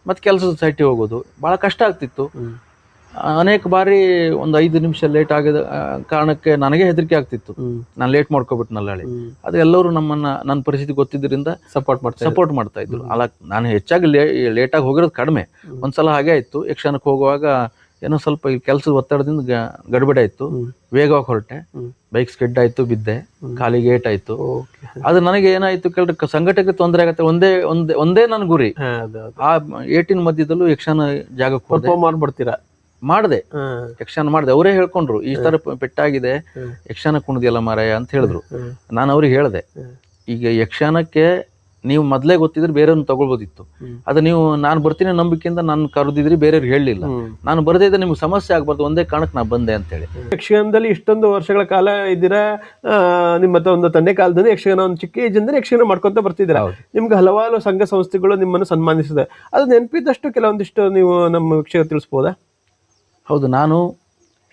ಮತ್ತೆ ಕೆಲಸ ಸೊಸೈಟಿ ಹೋಗೋದು, ಬಹಳ ಕಷ್ಟ ಆಗ್ತಿತ್ತು. ಅನೇಕ ಬಾರಿ ಒಂದು 5 ನಿಮಿಷ ಲೇಟ್ ಆಗಿದ ಕಾರಣಕ್ಕೆ ನನಗೆ ಹೆದರಿಕೆ ಆಗ್ತಿತ್ತು, ನಾನು ಲೇಟ್ ಮಾಡ್ಕೊಬಿಟ್ನಲ್ಲ ಹೇಳಿ. ಅದು ಎಲ್ಲರೂ ನನ್ನ ಪರಿಸ್ಥಿತಿ ಗೊತ್ತಿದ್ದರಿಂದ ಸಪೋರ್ಟ್ ಮಾಡ್ತಾ ಇದ್ರು. ಅಲ್ಲ, ನಾನು ಹೆಚ್ಚಾಗಿ ಲೇಟಾಗಿ ಹೋಗಿರೋದು ಕಡಿಮೆ. ಒಂದ್ಸಲ ಹಾಗೆ ಆಯ್ತು, ಯಕ್ಷಗಾನಕ್ಕೆ ಹೋಗುವಾಗ ಏನೋ ಸ್ವಲ್ಪ ಈ ಕೆಲಸದ ಒತ್ತಡದಿಂದ ಗಡ್ಬಡಿ ಆಯ್ತು, ವೇಗವಾಗಿ ಹೊರಟೆ, ಬೈಕ್ ಸ್ಕಿಡ್ ಆಯ್ತು, ಬಿದ್ದೆ, ಕಾಲಿಗೆ ಏಟಾಯ್ತು. ಅದು ನನಗೆ ಏನಾಯ್ತು, ಕೆಲವು ಸಂಘಟನೆಗೆ ತೊಂದರೆ ಆಗತ್ತೆ, ಒಂದೇ ನನ್ನ ಗುರಿ. ಆ ಏಟಿನ ಮಧ್ಯದಲ್ಲೂ ಯಕ್ಷಗಾನ ಜಾಗಕ್ಕೆ ಮಾಡ್ಬಿಡ್ತೀರಾ? ಮಾಡಿದೆ, ಯಕ್ಷಗಾನ ಮಾಡಿದೆ. ಅವರೇ ಹೇಳ್ಕೊಂಡ್ರು, ಈ ತರ ಪೆಟ್ಟಾಗಿದೆ, ಯಕ್ಷಗಾನ ಕುಣಿದಿಯಲ್ಲ ಮಾರಾಯ ಅಂತ ಹೇಳಿದ್ರು. ನಾನು ಅವ್ರಿಗೆ ಹೇಳಿದೆ, ಈಗ ಯಕ್ಷಗಾನಕ್ಕೆ ನೀವು ಮೊದಲೇ ಗೊತ್ತಿದ್ರೆ ಬೇರೆಯವ್ರನ್ನ ತಗೊಳ್ಬೋದಿತ್ತು. ಅದು ನೀವು ನಾನು ಬರ್ತೀನಿ ನಂಬಿಕೆಯಿಂದ ನಾನು ಕರೆದಿದ್ರಿ, ಬೇರೆಯವ್ರಿಗೆ ಹೇಳಲಿಲ್ಲ. ನಾನು ಬರದೇ ಇದ್ರೆ ನಿಮ್ಗೆ ಸಮಸ್ಯೆ ಆಗ್ಬಾರ್ದು, ಒಂದೇ ಕಾರಣಕ್ಕೆ ನಾ ಬಂದೆ ಅಂತ ಹೇಳಿ. ಯಕ್ಷಗಾನದಲ್ಲಿ ಇಷ್ಟೊಂದು ವರ್ಷಗಳ ಕಾಲ ಇದ್ದೀರಾ, ನಿಮ್ಮ ಒಂದು ತಂದೆ ಕಾಲದಲ್ಲಿ ಯಕ್ಷಗಾನ ಒಂದು ಚಿಕ್ಕ ಏಜ್ ಅಂದ್ರೆ ಯಕ್ಷಗಾನ ಮಾಡ್ಕೊಂತ ಬರ್ತಿದ್ದೀರಾ. ನಿಮ್ಗೆ ಹಲವಾರು ಸಂಘ ಸಂಸ್ಥೆಗಳು ನಿಮ್ಮನ್ನು ಸನ್ಮಾನಿಸಿದೆ. ಅದು ನೆನಪಿದ್ದಷ್ಟು ಕೆಲವೊಂದಿಷ್ಟು ನೀವು ನಮ್ಮ ವೀಕ್ಷಕರು ತಿಳಿಸ್ಬೋದಾ? ಹೌದು, ನಾನು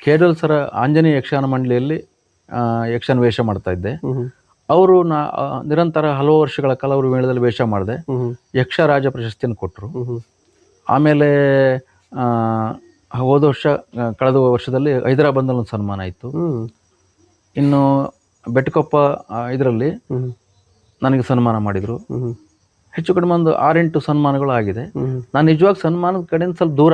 ಕೇರಳ ಸರ ಆಂಜನೇಯ ಯಕ್ಷಗಾನ ಮಂಡಳಿಯಲ್ಲಿ ಯಕ್ಷಗಾನ ವೇಷ ಮಾಡ್ತಾ ಇದ್ದೆ. ಅವರು ನಿರಂತರ ಹಲವು ವರ್ಷಗಳ ಕಾಲ ಅವರು ಮೇಳದಲ್ಲಿ ವೇಷ ಮಾಡಿದೆ. ಯಕ್ಷರಾಜ ಪ್ರಶಸ್ತಿಯನ್ನು ಕೊಟ್ಟರು. ಆಮೇಲೆ ಕಳೆದ ವರ್ಷದಲ್ಲಿ ಹೈದರಾಬಾದ್ನಲ್ಲಿ ಒಂದು ಸನ್ಮಾನ ಆಯಿತು. ಇನ್ನು ಬೆಟ್ಟಕೊಪ್ಪ ಇದರಲ್ಲಿ ನನಗೆ ಸನ್ಮಾನ ಮಾಡಿದರು. ಹೆಚ್ಚು ಕಡಿಮೆ ಒಂದು 6-8 ಸನ್ಮಾನಗಳು ಆಗಿದೆ. ನಾನು ನಿಜವಾಗಿ ಸನ್ಮಾನದ ಕಡೆಯಿಂದ ಸ್ವಲ್ಪ ದೂರ,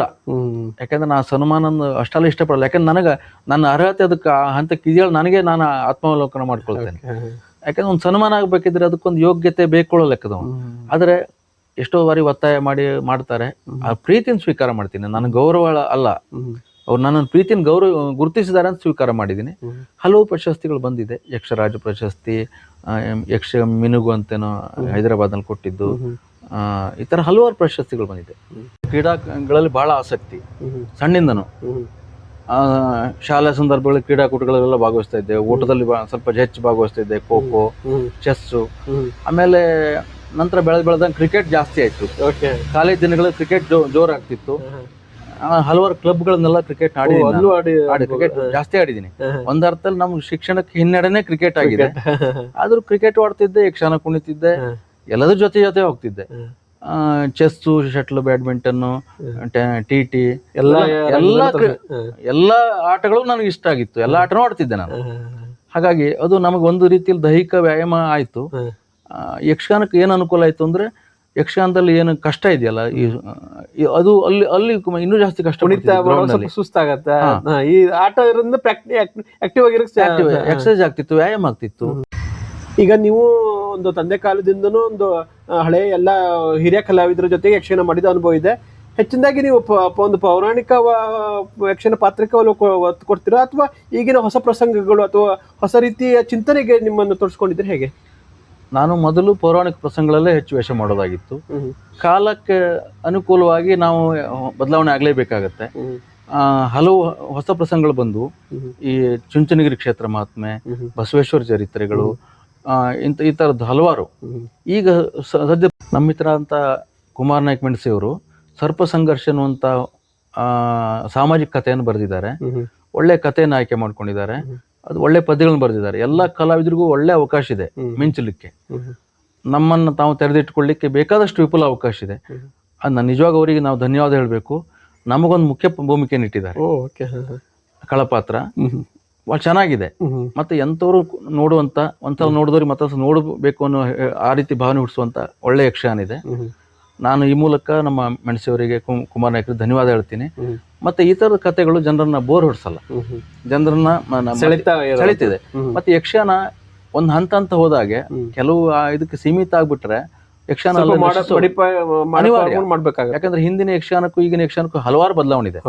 ಯಾಕಂದ್ರೆ ನಾನು ಸನ್ಮಾನ ಅಷ್ಟೆಲ್ಲ ಇಷ್ಟಪಡಲ್ಲ. ಯಾಕಂದ್ರೆ ನನಗೆ ನನ್ನ ಅರ್ಹತೆ ಅದಕ್ಕೆ ಹಂತಕ್ಕೆ ಇದೆಯಲ್ಲ, ನನಗೆ ನಾನು ಆತ್ಮಾವಲೋಕನ ಮಾಡ್ಕೊಳ್ತೇನೆ. ಯಾಕಂದ್ರೆ ಒಂದು ಸನ್ಮಾನ ಆಗ್ಬೇಕಿದ್ರೆ ಅದಕ್ಕೊಂದು ಯೋಗ್ಯತೆ ಬೇಕೊಳ್ಳೋ ಲೆಕ್ಕದವನು. ಆದರೆ ಎಷ್ಟೋ ಬಾರಿ ಒತ್ತಾಯ ಮಾಡ್ತಾರೆ, ಆ ಪ್ರೀತಿನ ಸ್ವೀಕಾರ ಮಾಡ್ತೀನಿ. ನನ್ನ ಗೌರವ ಅಲ್ಲ, ಅವ್ರು ನನ್ನ ಪ್ರೀತಿನ ಗುರುತಿಸಿದ್ದಾರೆ ಅಂತ ಸ್ವೀಕಾರ ಮಾಡಿದ್ದೀನಿ. ಹಲವು ಪ್ರಶಸ್ತಿಗಳು ಬಂದಿದೆ. ಯಕ್ಷರಾಜ ಪ್ರಶಸ್ತಿ, ಯಕ್ಷ ಮಿನುಗು ಅಂತೇನೋ ಹೈದರಾಬಾದ್ನಲ್ಲಿ ಕೊಟ್ಟಿದ್ದು, ಈ ತರ ಹಲವಾರು ಪ್ರಶಸ್ತಿಗಳು ಬಂದಿದೆ. ಕ್ರೀಡಾಗಳಲ್ಲಿ ಬಹಳ ಆಸಕ್ತಿ ಸಣ್ಣಿಂದನು. ಶಾಲಾ ಸಂದರ್ಭಗಳಲ್ಲಿ ಕ್ರೀಡಾಕೂಟಗಳೆಲ್ಲ ಭಾಗವಹಿಸ್ತಾ ಇದ್ದೆ. ಊಟದಲ್ಲಿ ಸ್ವಲ್ಪ ಹೆಚ್ಚು ಭಾಗವಹಿಸ್ತಾ ಇದ್ದೆ. ಖೋ ಖೋ, ಚೆಸ್ಸು. ಆಮೇಲೆ ನಂತರ ಬೆಳೆದಂಗೆ ಕ್ರಿಕೆಟ್ ಜಾಸ್ತಿ ಆಯ್ತು. ಕಾಲೇಜ್ ದಿನಗಳಲ್ಲಿ ಕ್ರಿಕೆಟ್ ಜೋರಾಗ್ತಿತ್ತು. ಹಲವಾರು ಕ್ಲಬ್ಗಳನ್ನೆಲ್ಲ ಕ್ರಿಕೆಟ್ ಕ್ರಿಕೆಟ್ ಜಾಸ್ತಿ ಆಡಿದ್ದೀನಿ. ಒಂದರ್ಥದಲ್ಲಿ ನಮ್ಗೆ ಶಿಕ್ಷಣಕ್ಕೆ ಹಿನ್ನಡೆನೆ ಕ್ರಿಕೆಟ್ ಆಗಿದೆ. ಆದ್ರೂ ಕ್ರಿಕೆಟ್ ಆಡ್ತಿದ್ದೆ, ಯಕ್ಷಗಾನ ಕುಣಿತಿದ್ದೆ, ಎಲ್ಲದ್ರ ಜೊತೆ ಹೋಗ್ತಿದ್ದೆ. ಚೆಸ್ಸು, ಶಟ್ಲ್, ಬ್ಯಾಡ್ಮಿಂಟನ್ನು, ಟಿ ಎಲ್ಲ ಎಲ್ಲ ಆಟಗಳು ನನಗೆ ಇಷ್ಟ ಆಗಿತ್ತು. ಎಲ್ಲ ಆಟನೂ ಆಡ್ತಿದ್ದೆ ನಾನು. ಹಾಗಾಗಿ ಅದು ನಮಗೆ ಒಂದು ರೀತಿಯಲ್ಲಿ ದೈಹಿಕ ವ್ಯಾಯಾಮ ಆಯಿತು. ಯಕ್ಷಗಾನಕ್ಕೆ ಏನು ಅನುಕೂಲ ಆಯಿತು ಅಂದರೆ, ಯಕ್ಷಗಾನದಲ್ಲಿ ಏನು ಕಷ್ಟ ಇದೆಯಲ್ಲ, ಅದು ಅಲ್ಲಿ ಇನ್ನೂ ಜಾಸ್ತಿ ಕಷ್ಟ. ಸುಸ್ತಾಗತ್ತೆ. ಈ ಆಟ ಆಕ್ಟಿವ್ ಎಕ್ಸರ್ಸೈಸ್ ಆಗ್ತಿತ್ತು, ವ್ಯಾಯಾಮ ಆಗ್ತಿತ್ತು. ಈಗ ನೀವು ಒಂದು ತಂದೆ ಕಾಲದಿಂದನೂ ಒಂದು ಹಳೆ ಎಲ್ಲ ಹಿರಿಯ ಕಲಾವಿದರ ಜೊತೆಗೆ ಯಕ್ಷಗಾನ ಮಾಡಿದ ಅನುಭವ ಇದೆ. ಹೆಚ್ಚಿನದಾಗಿ ನೀವು ಒಂದು ಪೌರಾಣಿಕ ಯಕ್ಷಗಾನ ಪಾತ್ರಕ್ಕೆ ಒತ್ತು ಕೊಡ್ತೀರಾ, ಅಥವಾ ಈಗಿನ ಹೊಸ ಪ್ರಸಂಗಗಳು ಅಥವಾ ಹೊಸ ರೀತಿಯ ಚಿಂತನೆಗೆ ನಿಮ್ಮನ್ನು ತೋರಿಸ್ಕೊಂಡಿದ್ರೆ ಹೇಗೆ? ನಾನು ಮೊದಲು ಪೌರಾಣಿಕ ಪ್ರಸಂಗಗಳಲ್ಲೇ ಹೆಚ್ಚು ವೇಷ ಮಾಡೋದಾಗಿತ್ತು. ಕಾಲಕ್ಕೆ ಅನುಕೂಲವಾಗಿ ನಾವು ಬದಲಾವಣೆ ಆಗಲೇಬೇಕಾಗತ್ತೆ. ಹಲವು ಹೊಸ ಪ್ರಸಂಗಗಳು ಬಂದು, ಈ ಚುಂಚನಗಿರಿ ಕ್ಷೇತ್ರ ಮಹಾತ್ಮೆ, ಬಸವೇಶ್ವರ ಚರಿತ್ರೆಗಳು, ಈ ಥರದ್ದು ಹಲವಾರು. ಈಗ ಸದ್ಯ ನಮ್ಮ ಮಿತ್ರ ಅಂತ ಕುಮಾರ್ ನಾಯ್ಕ ಮೆಣಸಿ ಅವರು ಸರ್ಪ ಸಂಘರ್ಷ ಅನ್ನುವಂಥ ಸಾಮಾಜಿಕ ಕಥೆಯನ್ನು ಬರೆದಿದ್ದಾರೆ. ಒಳ್ಳೆ ಕಥೆಯನ್ನು ಆಯ್ಕೆ ಮಾಡ್ಕೊಂಡಿದ್ದಾರೆ. ಅದು ಒಳ್ಳೆ ಪದ್ಯಗಳನ್ನು ಬರೆದಿದ್ದಾರೆ. ಎಲ್ಲ ಕಲಾವಿದರಿಗೂ ಒಳ್ಳೆ ಅವಕಾಶ ಇದೆ ಮಿಂಚಲಿಕ್ಕೆ. ನಮ್ಮನ್ನು ತಾವು ತೆರೆದಿಟ್ಕೊಳ್ಳಿಕ್ಕೆ ಬೇಕಾದಷ್ಟು ವಿಪುಲ ಅವಕಾಶ ಇದೆ. ಅದನ್ನ ನಿಜವಾಗ ಅವರಿಗೆ ನಾವು ಧನ್ಯವಾದ ಹೇಳಬೇಕು. ನಮಗೊಂದು ಮುಖ್ಯ ಭೂಮಿಕೆಯನ್ನು ಇಟ್ಟಿದ್ದಾರೆ. ಕಳಪಾತ್ರ ಭಾಳ ಚೆನ್ನಾಗಿದೆ. ಮತ್ತೆ ಎಂಥವ್ರು ನೋಡುವಂಥ, ನೋಡಿದವ್ರಿಗೆ ಮತ್ತೊಂದು ನೋಡಬೇಕು ಅನ್ನೋ ಆ ರೀತಿ ಭಾವನೆ ಹುಟ್ಟಿಸುವಂಥ ಒಳ್ಳೆ ಯಕ್ಷಗಾನ ಇದೆ. ನಾನು ಈ ಮೂಲಕ ನಮ್ಮ ಮೆಣಸಿಯವರಿಗೆ, ಕುಮಾರ್ ನಾಯ್ಕರಿಗೆ ಧನ್ಯವಾದ ಹೇಳ್ತೀನಿ. ಮತ್ತೆ ಈ ಥರದ ಕಥೆಗಳು ಜನರನ್ನ ಬೋರ್ ಹೊಡಿಸಲ್ಲ, ಜನರನ್ನ ಸೆಳಿತಿದೆ. ಮತ್ತೆ ಯಕ್ಷಗಾನ ಒಂದು ಹಂತ ಹೋದಾಗೆ ಕೆಲವು ಇದಕ್ಕೆ ಸೀಮಿತ ಆಗ್ಬಿಟ್ರೆ ಯಕ್ಷಗಾನ ಮಾಡ್ಬೇಕಾಗ. ಯಾಕಂದ್ರೆ ಹಿಂದಿನ ಯಕ್ಷಗಾನಕ್ಕೂ ಈಗಿನ ಯಕ್ಷಗಾನಕ್ಕೂ ಹಲವಾರು ಬದಲಾವಣೆ ಇದೆ.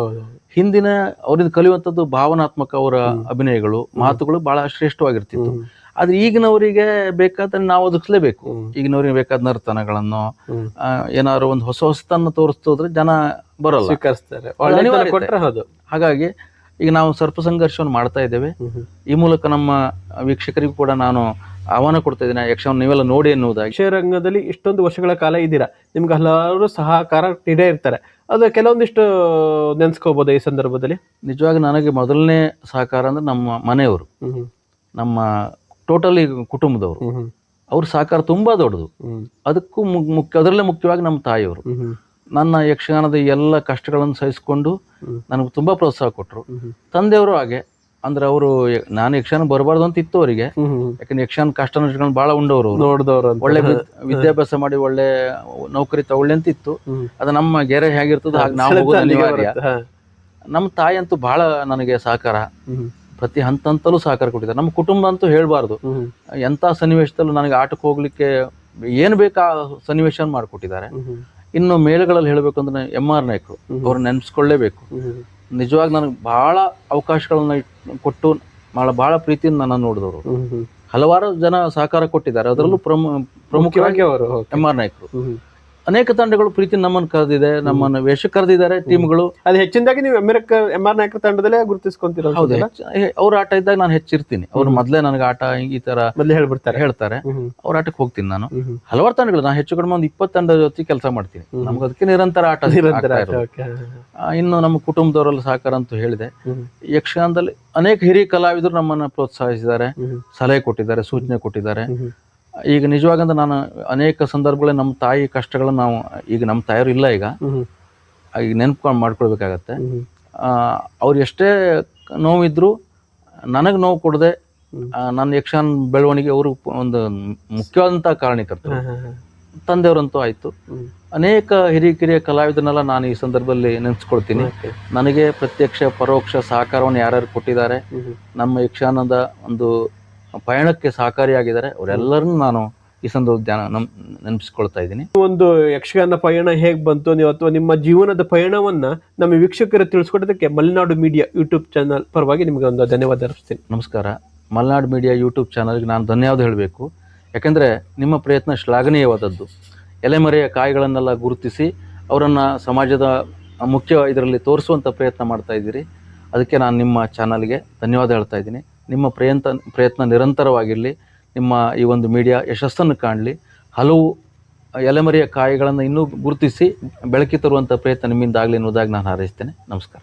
ಹಿಂದಿನ ಅವರಿಂದ ಕಲಿಯುವಂಥದ್ದು ಭಾವನಾತ್ಮಕ ಅವರ ಅಭಿನಯಗಳು, ಮಾತುಗಳು ಬಹಳ ಶ್ರೇಷ್ಠವಾಗಿರ್ತಿತ್ತು. ಆದ್ರೆ ಈಗಿನವರಿಗೆ ಬೇಕಾದ್ರೆ ನಾವು ಒದಗಿಸ್ಲೇಬೇಕು. ಈಗಿನವ್ರಿಗೆ ಬೇಕಾದ ನರ್ತನಗಳನ್ನು, ಏನಾದ್ರು ಒಂದು ಹೊಸತನ್ನ ತೋರಿಸ್ತೋದ್ರೆ ಜನ ಬರಲ್ಲ, ಸ್ವೀಕರಿಸ್ತಾರೆ. ಹಾಗಾಗಿ ಈಗ ನಾವು ಸರ್ಪ ಸಂಘರ್ಷವನ್ನು ಮಾಡ್ತಾ ಇದ್ದೇವೆ. ಈ ಮೂಲಕ ನಮ್ಮ ವೀಕ್ಷಕರಿಗೂ ಕೂಡ ನಾನು ಆಹ್ವಾನ ಕೊಡ್ತಾ ಇದ್ದೀನಿ, ಯಕ್ಷಗಾನ ನೀವೆಲ್ಲ ನೋಡಿ ಎನ್ನುವುದಾಗಿ. ಯಕ್ಷರಂಗದಲ್ಲಿ ಇಷ್ಟೊಂದು ವರ್ಷಗಳ ಕಾಲ ಇದ್ದೀರಾ, ನಿಮ್ಗೆ ಹಲವಾರು ಸಹಕಾರ ನೀಡೇ ಇರ್ತಾರೆ. ಅದು ಕೆಲವೊಂದಿಷ್ಟು ನೆನ್ಸ್ಕೋಬಹುದು ಈ ಸಂದರ್ಭದಲ್ಲಿ? ನಿಜವಾಗಿ ನನಗೆ ಮೊದಲನೇ ಸಹಕಾರ ಅಂದ್ರೆ ನಮ್ಮ ಮನೆಯವರು, ನಮ್ಮ ಟೋಟಲಿ ಕುಟುಂಬದವರು. ಅವ್ರ ಸಹಕಾರ ತುಂಬಾ ದೊಡ್ಡದು. ಅದಕ್ಕೂ ಅದರಲ್ಲೇ ಮುಖ್ಯವಾಗಿ ನಮ್ಮ ತಾಯಿಯವರು ನನ್ನ ಯಕ್ಷಗಾನದ ಎಲ್ಲ ಕಷ್ಟಗಳನ್ನು ಸಹಿಸಿಕೊಂಡು ನನಗೆ ತುಂಬಾ ಪ್ರೋತ್ಸಾಹ ಕೊಟ್ಟರು. ತಂದೆಯವರು ಹಾಗೆ. ಅಂದ್ರೆ ಅವರು, ನಾನು ಯಕ್ಷಗಾನ ಬರಬಾರ್ದು ಅಂತ ಇತ್ತು ಅವರಿಗೆ. ಯಾಕಂದ್ರೆ ಯಕ್ಷಗಾನ ಕಷ್ಟ ನಷ್ಟಗಳನ್ನು ಬಹಳ ಉಂಡವರು, ನೋಡಿದವರು, ಒಳ್ಳೆ ವಿದ್ಯಾಭ್ಯಾಸ ಮಾಡಿ ಒಳ್ಳೆ ನೌಕರಿ ತಗೊಳ್ಳಿ ಅಂತ ಇತ್ತು. ಅದು ನಮ್ಮ ಗೆರೆ ಹೇಗಿರ್ತದೆ ಹಾಗೆ ನಾವು ಹೋಗೋದು ಅನಿವಾರ್ಯ. ನಮ್ಮ ತಾಯಿ ಅಂತೂ ಬಹಳ ನನಗೆ ಸಹಕಾರ, ಪ್ರತಿ ಹಂತಂತಲೂ ಸಹಕಾರ ಕೊಟ್ಟಿದ್ದಾರೆ. ನಮ್ಮ ಕುಟುಂಬ ಅಂತೂ ಹೇಳ್ಬಾರ್ದು. ಎಂಥ ಸನ್ನಿವೇಶದಲ್ಲೂ ನನಗೆ ಆಟಕ್ಕೆ ಹೋಗ್ಲಿಕ್ಕೆ ಏನು ಬೇಕಾ ಸನ್ನಿವೇಶ ಮಾಡಿಕೊಟ್ಟಿದ್ದಾರೆ. ಇನ್ನು ಮೇಳಗಳಲ್ಲಿ ಹೇಳಬೇಕು ಅಂದ್ರೆ MR ನಾಯ್ಕರು, ಅವ್ರು ನೆನೆಸ್ಕೊಳ್ಳೇಬೇಕು. ನಿಜವಾಗಿ ನನಗೆ ಬಹಳ ಅವಕಾಶಗಳನ್ನ ಕೊಟ್ಟು ಬಹಳ ಪ್ರೀತಿಯಿಂದ ನನ್ನ ನೋಡಿದವರು. ಹಲವಾರು ಜನ ಸಹಕಾರ ಕೊಟ್ಟಿದ್ದಾರೆ. ಅದರಲ್ಲೂ ಪ್ರಮುಖವಾಗಿ ಅವರು MR ನಾಯ್ಕರು. ಅನೇಕ ತಂಡಗಳು ಪ್ರೀತಿ ನಮ್ಮನ್ನು ಕರೆದಿದೆ, ನಮ್ಮನ್ನು ವೇಷ ಕರೆದಿದ್ದಾರೆ ಟೀಮ್ಗಳು. ಅದು ಹೆಚ್ಚಿನದಾಗಿ ನೀವು MR ನಾಯ್ಕರ ತಂಡದಲ್ಲೇ ಗುರುತಿಸ್ಕೊಂತೀರ? ಹೌದು, ಅವ್ರ ಆಟ ಇದ್ದಾಗ ನಾನು ಹೆಚ್ಚಿರ್ತೀನಿ. ಅವ್ರು ಮೊದಲೇ ನನಗೆ ಆಟ ಈ ತರ ಹೇಳ್ತಾರೆ, ಅವ್ರ ಆಟಕ್ಕೆ ಹೋಗ್ತೀನಿ ನಾನು. ಹಲವಾರು ತಂಡಗಳು, ನಾನು ಹೆಚ್ಚು ಕಡಿಮೆ ಒಂದು 20 ತಂಡ ಜೊತೆ ಕೆಲಸ ಮಾಡ್ತೀನಿ. ನಮ್ಗೆ ಅದಕ್ಕೆ ನಿರಂತರ ಆಟ. ಇನ್ನು ನಮ್ಮ ಕುಟುಂಬದವರೆಲ್ಲ ಸಹಕಾರ ಅಂತೂ ಹೇಳಿದೆ. ಯಕ್ಷಗಾನದಲ್ಲಿ ಅನೇಕ ಹಿರಿಯ ಕಲಾವಿದರು ನಮ್ಮನ್ನ ಪ್ರೋತ್ಸಾಹಿಸಿದ್ದಾರೆ, ಸಲಹೆ ಕೊಟ್ಟಿದ್ದಾರೆ, ಸೂಚನೆ ಕೊಟ್ಟಿದ್ದಾರೆ. ಈಗ ನಿಜವಾಗಂದ್ರೆ ನಾನು ಅನೇಕ ಸಂದರ್ಭಗಳಲ್ಲಿ ನಮ್ಮ ತಾಯಿ ಕಷ್ಟಗಳನ್ನ ಈಗ ನಮ್ಮ ತಾಯಿಯವರು ಇಲ್ಲ, ಈಗ ನೆನಪು ಮಾಡ್ಕೊಳ್ಬೇಕಾಗತ್ತೆ. ಅವ್ರು ಎಷ್ಟೇ ನೋವಿದ್ರು ನನಗೆ ನೋವು ಕೊಡದೆ ನನ್ನ ಯಕ್ಷಗಾನ ಬೆಳವಣಿಗೆ ಅವರು ಒಂದು ಮುಖ್ಯವಾದಂತಹ ಕಾರಣೀಕರ್ತರು. ತಂದೆಯವರಂತೂ ಆಯ್ತು. ಅನೇಕ ಹಿರಿಯ ಕಲಾವಿದರನ್ನೆಲ್ಲ ನಾನು ಈ ಸಂದರ್ಭದಲ್ಲಿ ನೆನೆಸ್ಕೊಳ್ತೀನಿ. ನನಗೆ ಪ್ರತ್ಯಕ್ಷ ಪರೋಕ್ಷ ಸಹಕಾರವನ್ನು ಯಾರ್ಯಾರು ಕೊಟ್ಟಿದ್ದಾರೆ, ನಮ್ಮ ಯಕ್ಷಗಾನದ ಒಂದು ಪಯಣಕ್ಕೆ ಸಹಕಾರಿಯಾಗಿದ್ದಾರೆ, ಅವರೆಲ್ಲರನ್ನು ನಾನು ಈ ಸಂದರ್ಭ ನೆನಪಿಸ್ಕೊಳ್ತಾ ಇದ್ದೀನಿ. ಒಂದು ಯಕ್ಷಗಾನ ಪಯಣ ಹೇಗೆ ಬಂತು ನೀವು, ಅಥವಾ ನಿಮ್ಮ ಜೀವನದ ಪಯಣವನ್ನ ನಮ್ಮ ವೀಕ್ಷಕರು ತಿಳಿಸ್ಕೊಡೋದಕ್ಕೆ ಮಲೆನಾಡು ಮೀಡಿಯಾ ಯೂಟ್ಯೂಬ್ ಚಾನಲ್ ಪರವಾಗಿ ನಿಮಗೆ ಒಂದು ಧನ್ಯವಾದ ಅರ್ಪಿಸ್ತೀನಿ. ನಮಸ್ಕಾರ. ಮಲೆನಾಡು ಮೀಡಿಯಾ ಯೂಟ್ಯೂಬ್ ಚಾನಲ್ಗೆ ನಾನು ಧನ್ಯವಾದ ಹೇಳಬೇಕು. ಯಾಕೆಂದರೆ ನಿಮ್ಮ ಪ್ರಯತ್ನ ಶ್ಲಾಘನೀಯವಾದದ್ದು. ಎಲೆಮರೆಯ ಕಾಯಿಗಳನ್ನೆಲ್ಲ ಗುರುತಿಸಿ ಅವರನ್ನು ಸಮಾಜದ ಮುಖ್ಯ ಇದರಲ್ಲಿ ತೋರಿಸುವಂಥ ಪ್ರಯತ್ನ ಮಾಡ್ತಾ ಇದ್ದೀರಿ. ಅದಕ್ಕೆ ನಾನು ನಿಮ್ಮ ಚಾನಲ್ಗೆ ಧನ್ಯವಾದ ಹೇಳ್ತಾ ಇದ್ದೀನಿ. ನಿಮ್ಮ ಪ್ರಯತ್ನ ನಿರಂತರವಾಗಿರಲಿ. ನಿಮ್ಮ ಈ ಒಂದು ಮೀಡಿಯಾ ಯಶಸ್ಸನ್ನು ಕಾಣಲಿ. ಹಲವು ಎಲೆಮರೆಯ ಕಾಯಿಗಳನ್ನು ಇನ್ನೂ ಗುರುತಿಸಿ ಬೆಳಕಿ ತರುವಂಥ ಪ್ರಯತ್ನ ನಿಮ್ಮಿಂದ ಆಗಲಿ ಅನ್ನೋದಾಗಿ ನಾನು ಹಾರೈಸ್ತೇನೆ. ನಮಸ್ಕಾರ.